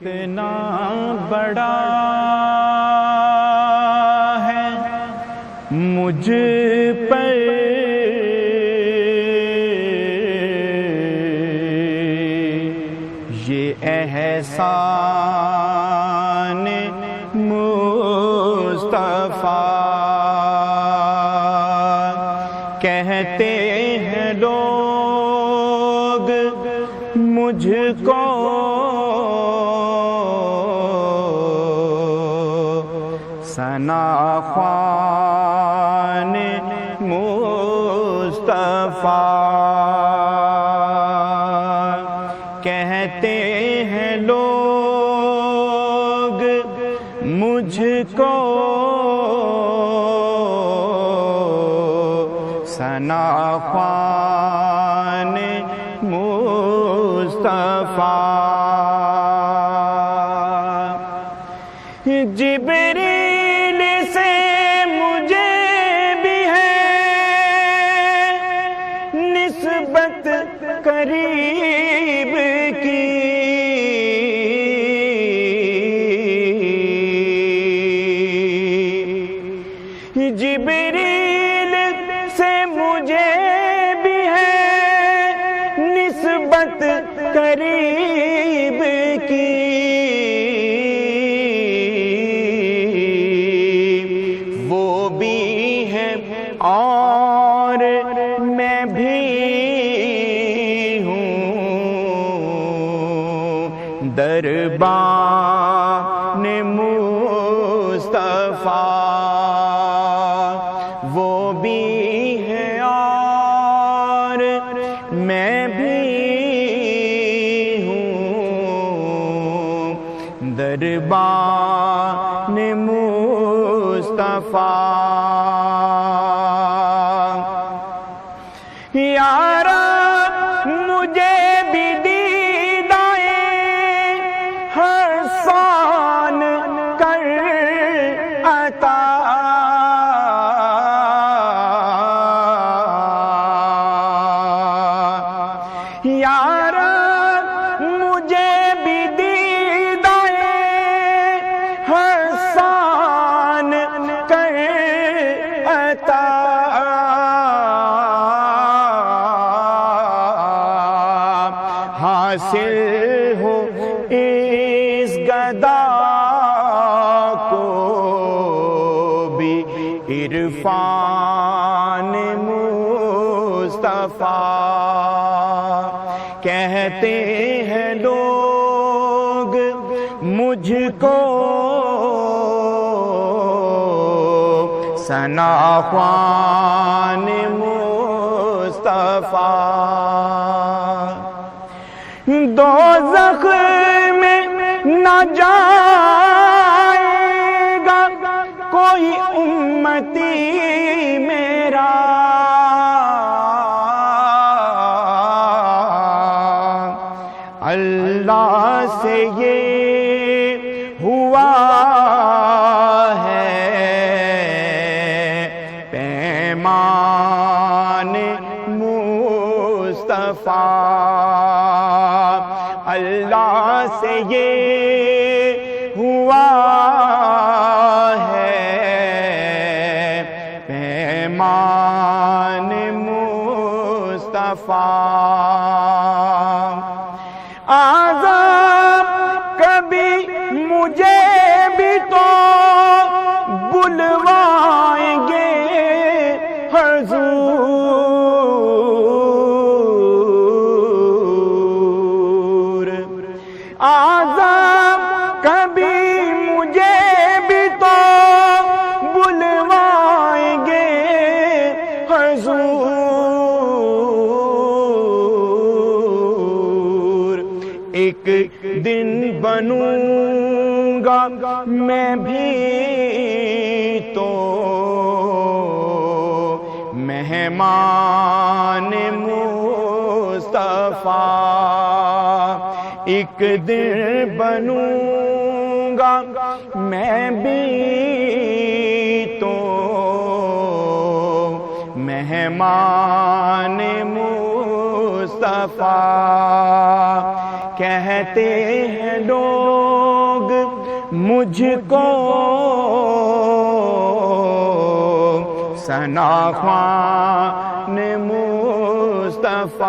اتنا بڑا ہے مجھ پر یہ احسان مصطفیٰ، کہتے ہیں لوگ مجھ کو ثنا خوان مصطفیٰ، کہتے ہیں لوگ مجھ کو ثنا خوان مصطفیٰ۔ جبریل سے مجھے بھی ہے نسبت قریب کی، جبریل سے مجھے بھی ہے نسبت قریب کی، اور میں بھی ہوں دربان مصطفیٰ، وہ بھی ہے اور میں بھی ہوں دربان مصطفیٰ۔ یا رب مجھے بھی دیدائے حسان کر عطا، یا رب مجھے بھی دیدائے حسان کر عطا، حاصل ہو اس گدا کو بھی عرفان مصطفیٰ، کہتے ہیں لوگ مجھ کو ثنا خوان مصطفیٰ۔ دوزخ میں نہ جائے گا کوئی امتی میرا، اللہ سے یہ ہوا ہے پیمان مصطفیٰ، اللہ سے یہ ہوا ہے پیمان مصطفیٰ۔ عذاب کبھی مجھے بھی تو بلوائیں گے حضور، عذاب کبھی مجھے بھی تو بلوائیں گے حضور، ایک دن بنوں گا میں بھی تو مہمان مصطفیٰ، ایک دن بنوں گا میں بھی تو مہمان مصطفیٰ، کہتے ہیں لوگ مجھ کو ثنا خوان مصطفیٰ